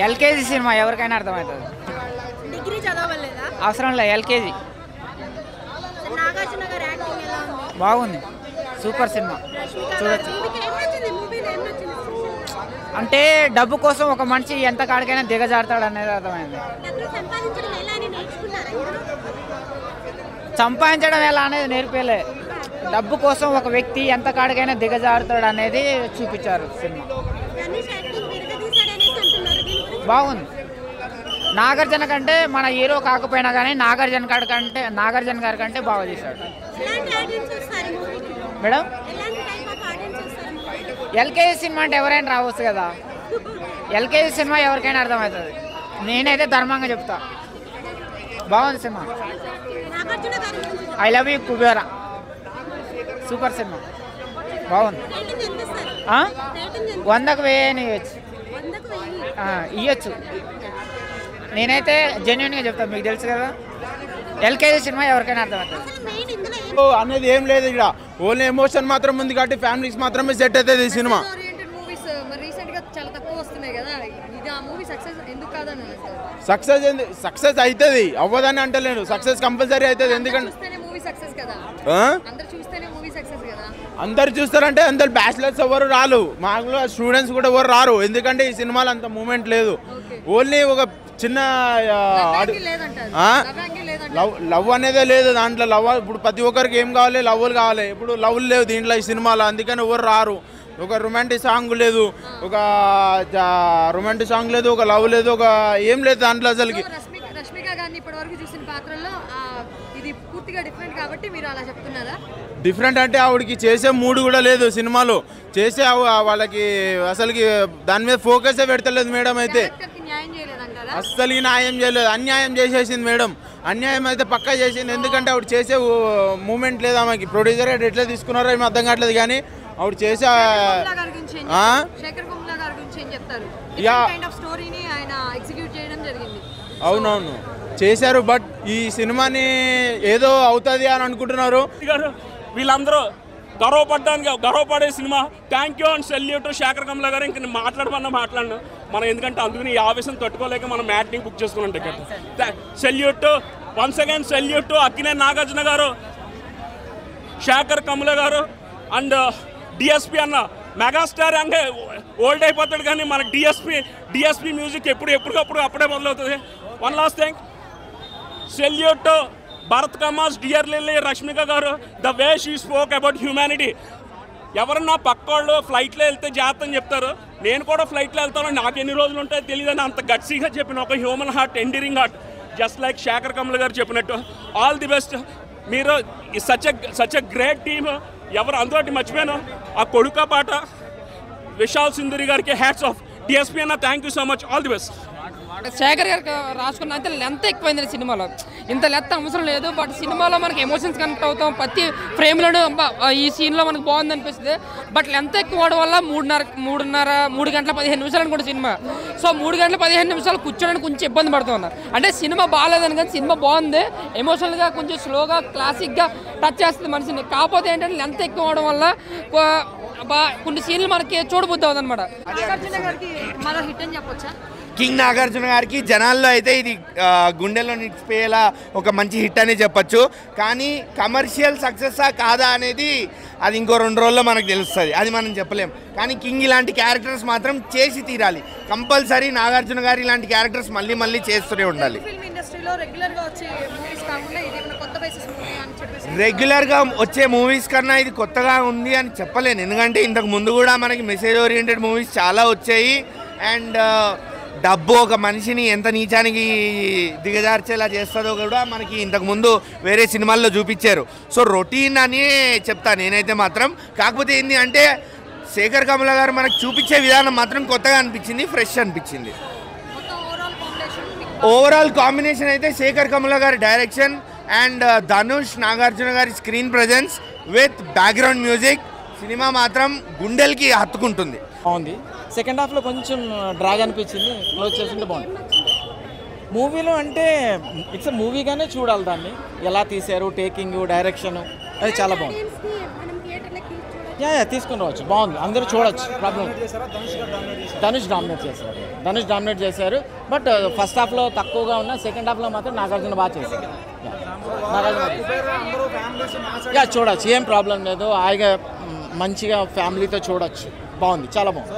LKG cinema ఎవరికైనా అర్థమవుతుంది. Degree చదవలేదా? అవసరం లేదు, ఎల్కేజీ. నాగార్జున గారి యాక్టింగ్ ఎలా ఉంది? బాగుంది, సూపర్ సినిమా, చూడొచ్చు. అంటే డబ్బు కోసం ఒక మనిషి ఎంత కాడికైనా దిగజారుతాడు అనేది అర్థమైంది. సంపాదించడం ఎలా అనేది నేర్పేలే, డబ్బు కోసం ఒక వ్యక్తి ఎంత కాడికైనా దిగజారుతాడు అనేది చూపించారు సినిమా. బాగుంది. నాగార్జున కంటే మన హీరో కాకపోయినా కానీ నాగార్జున గారి కంటే బాగా తీశాడు మేడం. ఎల్కేజీ సినిమా అంటే ఎవరైనా రావచ్చు కదా, ఎల్కేజీ సినిమా ఎవరికైనా అర్థమవుతుంది. నేనైతే ధర్మంగా చెప్తా, బాగుంది cinema. I love you Kubera, super cinema, బాగుంది. 100కు 1000 ఇవ్వచ్చు. నేనైతే జెన్యున్గా చెప్తాను, మీకు తెలుసు కదా. ఎల్కేజీ సినిమా ఎవరికైనా అర్థమవుతుంది అనేది ఏం లేదు ఇక్కడ, ఓన్లీ ఎమోషన్ మాత్రం ఉంది కాబట్టి ఫ్యామిలీస్ మాత్రమే సెట్ అవుతుంది ఈ సినిమా. సక్సెస్ అవుతుంది, అవ్వదని అంటలేను, సక్సెస్ కంపల్సరీ అవుతుంది. ఎందుకంటే అందరు చూస్తారంటే అందరు బ్యాచిలర్స్ ఎవరు రారు, మాకు స్టూడెంట్స్ కూడా ఎవరు రారు. ఎందుకంటే ఈ సినిమాలో అంత మూమెంట్ లేదు, ఓన్లీ ఒక చిన్న లవ్ అనేదే లేదు దాంట్లో. లవ్ ఇప్పుడు ప్రతి ఒక్కరికి ఏం కావాలి, లవ్లు కావాలి. ఇప్పుడు లవ్లు లేవు దీంట్లో ఈ సినిమాలో, అందుకని ఎవరు రారు. ఒక రొమాంటిక్ సాంగ్ లేదు, ఒక రొమాంటిక్ సాంగ్ లేదు, ఒక లవ్ లేదు, ఒక ఏం లేదు దాంట్లో అసలుకి. డిఫరెంట్ అంటే ఆవిడకి చేసే మూడు కూడా లేదు సినిమాలో, చేసే వాళ్ళకి అసలుకి దాని మీద ఫోకసే పెడతలేదు మేడం. అయితే అస్సలు న్యాయం చేయలేదు, అన్యాయం చేసేసింది మేడం. అన్యాయం అయితే పక్కా చేసింది, ఎందుకంటే ఆవిడ చేసే మూమెంట్ లేదు ఆమెకి. ప్రొడ్యూసర్ ఎట్లా తీసుకున్నారో ఏమి అర్థం కావట్లేదు, కానీ ఆవిడ చేసే అవునవును చేశారు. బట్ ఈ సినిమాని ఏదో అవుతుంది అని అనుకుంటున్నారు వీళ్ళందరూ. గర్వపడే సినిమా. Thank you and salute Sekhar Kammula గారు. ఇంక మాట్లాడను మనం, ఎందుకంటే అందుకని ఈ ఆవేశం తట్టుకోలేక మనం మ్యాట్ని బుక్ చేసుకున్నాం ticket. Salute, once again salute Akkineni Nagarjuna గారు, శేఖర్ కమల గారు అండ్ డిఎస్పి అన్న. మెగాస్టార్ అంటే ఓల్డ్ అయిపోతాడు కానీ మన డిఎస్పి మ్యూజిక్ ఎప్పటికప్పుడు అప్పుడే మొదలవుతుంది. One last thing, salute Bharat Kamma, dear Lilly, Rashmika గారు. The way she spoke about humanity. ఎవరన్నా పక్కోళ్ళు ఫ్లైట్లో వెళ్తే జాగ్రత్త అని చెప్తారు, నేను కూడా ఫ్లైట్లో వెళ్తాను, నాకు ఎన్ని రోజులు ఉంటాయో తెలియదని అంత గట్సీగా చెప్పిన ఒక human heart, endearing heart, just like Sekhar Kammula గారు చెప్పినట్టు. All the best. మీరు సచ్ ఎ గ్రేట్ టీమ్. ఎవరు అందులో మర్చిపోయాను, ఆ కొడుక పాట విశాల్ సింధూరి గారికి హ్యాట్స్ ఆఫ్. డిఎస్పీ అన్న thank you so much, all the best. Sekhar గారికి రాసుకున్న అంతే లెంత్ ఎక్కువైంది సినిమాలో, ఇంత లెంత్ అవసరం లేదు. బట్ సినిమాలో మనకి ఎమోషన్స్ కనెక్ట్ అవుతాం, ప్రతి ఫ్రేమ్లోనూ ఈ సీన్లో మనకు బాగుంది అనిపిస్తుంది. బట్ లెంత్ ఎక్కువ అవడం వల్ల 3 గంటల 15 నిమిషాలు అనుకుంటే సినిమా. సో 3 గంటల 15 నిమిషాలు కూర్చోడానికి కొంచెం ఇబ్బంది పడుతున్నా. అంటే సినిమా బాగాలేదని కానీ సినిమా బాగుంది, ఎమోషనల్గా కొంచెం స్లోగా క్లాసిక్గా టచ్ చేస్తుంది మనిషిని. కాకపోతే ఏంటంటే లెంత్ ఎక్కువ అవడం వల్ల కొన్ని సీన్లు మనకి చూడబుద్ధి అవుతుంది అనమాట. కింగ్ నాగార్జున గారికి జనాల్లో అయితే ఇది గుండెల్లో నిలిచిపోయేలా ఒక మంచి హిట్ అని చెప్పచ్చు. కానీ కమర్షియల్ సక్సెస్సా కాదా అనేది అది ఇంకో 2 రోజుల్లో మనకు తెలుస్తుంది, అది మనం చెప్పలేం. కానీ కింగ్ ఇలాంటి క్యారెక్టర్స్ మాత్రం చేసి తీరాలి కంపల్సరీ. నాగార్జున గారు ఇలాంటి క్యారెక్టర్స్ మళ్ళీ చేస్తూనే ఉండాలి. రెగ్యులర్గా వచ్చే మూవీస్ కన్నా ఇది కొత్తగా ఉంది అని చెప్పలేను, ఎందుకంటే ఇంతకు ముందు కూడా మనకి మెసేజ్ ఓరియంటెడ్ మూవీస్ చాలా వచ్చాయి. అండ్ డబ్బు ఒక మనిషిని ఎంత నీచానికి దిగజార్చేలా చేస్తుందో కూడా మనకి ఇంతకుముందు వేరే సినిమాల్లో చూపించారు. సో రొటీన్ అని చెప్తాను నేనైతే మాత్రం. కాకపోతే ఏంటి అంటే శేఖర్ కమల గారు మనకు చూపించే విధానం మాత్రం కొత్తగా అనిపించింది, ఫ్రెష్ అనిపించింది. ఓవరాల్ కాంబినేషన్ అయితే శేఖర్ కమల గారి డైరెక్షన్ అండ్ ధనుష్ నాగార్జున గారి screen presence with background music, cinema మాత్రం గుండెలకి హత్తుకుంటుంది. బాగుంది. సెకండ్ హాఫ్లో కొంచెం డ్రాగ్ అనిపించింది, క్లోజ్ చేస్తుంటే బాగుంది. మూవీలో అంటే ఇట్స్ మూవీగానే చూడాలి దాన్ని, ఎలా తీశారు, టేకింగ్, డైరెక్షన్, అది చాలా బాగుంది. యా తీసుకుని రావచ్చు, బాగుంది, అందరూ చూడొచ్చు, ప్రాబ్లం. ధనుష్ డామినేట్ చేశారు. బట్ ఫస్ట్ హాఫ్లో తక్కువగా ఉన్న, సెకండ్ హాఫ్లో మాత్రం నాగార్జున బాగా చేశారు. యా చూడొచ్చు, ఏం ప్రాబ్లం లేదు, హాయిగా మంచిగా ఫ్యామిలీతో చూడొచ్చు, బాగుంది, చాలా బాగుంది.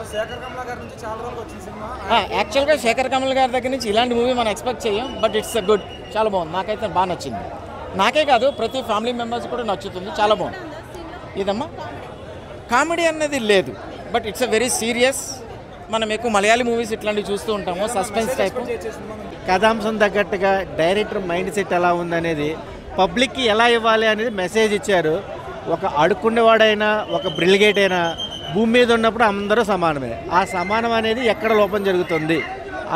యాక్చువల్గా శేఖర్ కమల్ గారి దగ్గర నుంచి ఇలాంటి మూవీ మనం ఎక్స్పెక్ట్ చేయం, బట్ ఇట్స్ గుడ్, చాలా బాగుంది, నాకైతే బాగా నచ్చింది. నాకే కాదు ప్రతి ఫ్యామిలీ మెంబర్స్ కూడా నచ్చుతుంది, చాలా బాగుంది. ఇదమ్మా కామెడీ అన్నది లేదు, but it's a very serious. మనం ఎక్కువ మలయాళీ మూవీస్ ఇట్లాంటివి చూస్తూ ఉంటాము, సస్పెన్స్ టైప్. కథాంశం తగ్గట్టుగా డైరెక్టర్ మైండ్ సెట్ ఎలా ఉందనేది, పబ్లిక్కి ఎలా ఇవ్వాలి అనేది మెసేజ్ ఇచ్చారు. ఒక అడుక్కునేవాడైనా ఒక బ్రిలిగేట్ అయినా భూమి మీద ఉన్నప్పుడు అందరూ సమానమే. ఆ సమానం అనేది ఎక్కడ లోపం జరుగుతుంది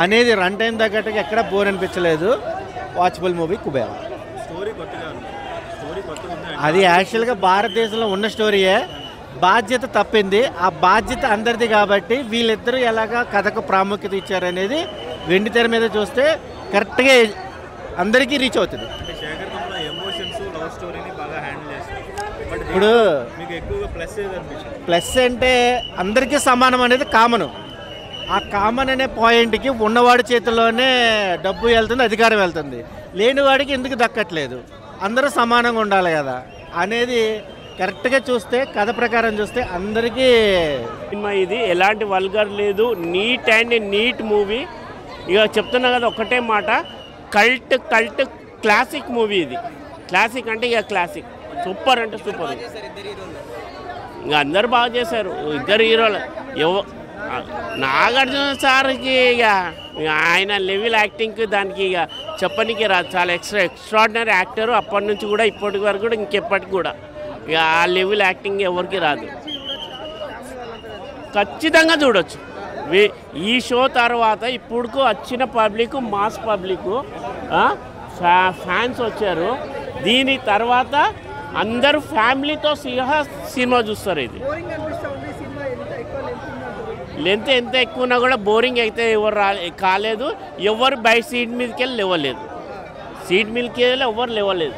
అనేది రన్ టైం తగ్గట్టుగా ఎక్కడ బోర్ అనిపించలేదు. Watchable movie Kubera. అది యాక్చువల్గా భారతదేశంలో ఉన్న స్టోరీయే, బాధ్యత తప్పింది. ఆ బాధ్యత అందరిది కాబట్టి వీళ్ళిద్దరూ ఎలాగా కథకు ప్రాముఖ్యత ఇచ్చారనేది వెండి తెర మీద చూస్తే కరెక్ట్గా అందరికీ రీచ్ అవుతుంది. ఇప్పుడు ప్లస్ అంటే అందరికీ సమానం అనేది కామన్. ఆ కామన్ అనే పాయింట్కి ఉన్నవాడి చేతిలోనే డబ్బు వెళ్తుంది, అధికారం వెళ్తుంది. లేనివాడికి ఎందుకు దక్కట్లేదు, అందరూ సమానంగా ఉండాలి కదా అనేది కరెక్ట్గా చూస్తే, కథ ప్రకారం చూస్తే అందరికీ సినిమా ఇది ఎలాంటి వల్గర్ లేదు, నీట్ అండ్ నీట్ మూవీ. ఇక చెప్తున్నా కదా ఒకటే మాట, కల్ట్ క్లాసిక్ మూవీ ఇది. క్లాసిక్ అంటే ఇక క్లాసిక్, సూపర్ అంటే సూపర్. ఇక అందరు బాగా చేశారు, ఇద్దరు హీరోలు. నాగార్జున సార్కి ఇక ఆయన లెవెల్ యాక్టింగ్కి దానికి ఇక చెప్పనికి రాదు, చాలా ఎక్స్ట్రాడినరీ యాక్టరు. అప్పటి నుంచి కూడా ఇప్పటి వరకు కూడా ఇంకెప్పటికి కూడా ఇక ఆ లెవెల్ యాక్టింగ్ ఎవరికి రాదు. ఖచ్చితంగా చూడొచ్చు. ఈ షో తర్వాత ఇప్పుడుకు వచ్చిన పబ్లిక్, మాస్ పబ్లిక్ ఫ్యాన్స్ వచ్చారు. దీని తర్వాత అందరూ ఫ్యామిలీతో సినిమా చూస్తారు. ఇది లెంత్ ఎంత ఎక్కువ ఉన్నా కూడా బోరింగ్ అయితే ఎవరు కాలేదు. ఎవరు బయట సీట్ మీదకి వెళ్ళి లేవలేదు, సీట్ మీదకి వెళ్ళి ఎవరు లేవలేదు.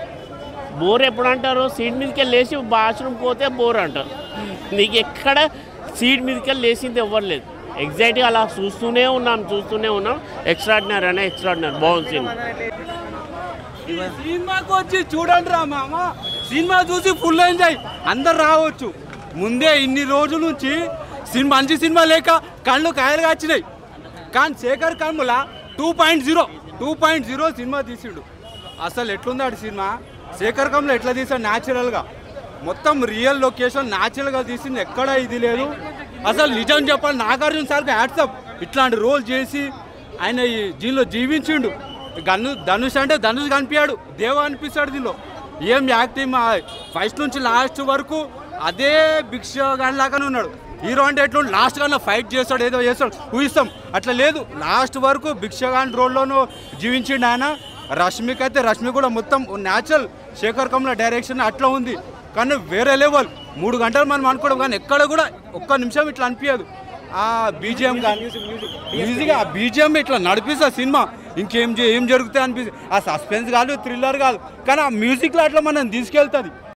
బోర్ ఎప్పుడు అంటారు, సీట్ మీదకి వెళ్ళి లేచి బాత్రూమ్ పోతే బోర్ అంటారు. నీకు ఎక్కడ సీట్ మీదకి వెళ్ళి లేచింది ఎవరు లేదు. ఎగ్జాక్ట్గా అలా చూస్తూనే ఉన్నాం. ఎక్స్ట్రాడినరీ అనే ఎక్స్ట్రాడినరీ, బాగుంది సినిమా. సినిమాకి వచ్చి చూడండి రా మామ, సినిమా చూసి ఫుల్ ఎంజాయ్, అందరు రావచ్చు. ముందే ఇన్ని రోజుల నుంచి మంచి సినిమా లేక కళ్ళు కాయలు కాచినాయి. కానీ శేఖర్ కమ్ముల 2.0 సినిమా తీసిండు. అసలు ఎట్లుంది ఆడి సినిమా, శేఖర్ కమ్ముల ఎట్లా తీసాడు, న్యాచురల్గా మొత్తం రియల్ లొకేషన్ న్యాచురల్గా తీసింది, ఎక్కడ ఇది లేదు. అసలు నిజం చెప్పాలి, నాగార్జున సార్కి హ్యాట్సప్. ఇట్లాంటి రోల్ చేసి ఆయన దీనిలో జీవించిండు. ధనుష్ అంటే ధనుష్ కనిపించాడు, దేవ అనిపిస్తాడు దీనిలో. ఏం యాక్టింగ్, ఫస్ట్ నుంచి లాస్ట్ వరకు అదే భిక్ష గాని లాగానే ఉన్నాడు. హీరో అంటే ఎట్లా లాస్ట్ గానే ఫైట్ చేస్తాడు, ఏదో చేస్తాడు, ఊహిస్తాం. అట్లా లేదు, లాస్ట్ వరకు భిక్షగాన్ రోల్లోనూ జీవించిండు ఆయన. రష్మి కూడా మొత్తం న్యాచురల్ శేఖర్ కమ్ముల డైరెక్షన్ అట్లా ఉంది. కానీ వేరే లెవెల్. 3 గంటలు మనం అనుకోవడం, కానీ ఎక్కడ కూడా ఒక్క నిమిషం ఇట్లా అనిపించదు. ఆ బీజిఎం కానీ మ్యూజిక్, ఆ బీజిఎం ఇట్లా నడిపిస్తా సినిమా. ఏం జరుగుతాయి అనిపిస్తుంది. ఆ సస్పెన్స్ కాదు, థ్రిల్లర్ కాదు, కానీ ఆ మ్యూజిక్లో అట్లా మనం తీసుకెళ్తుంది.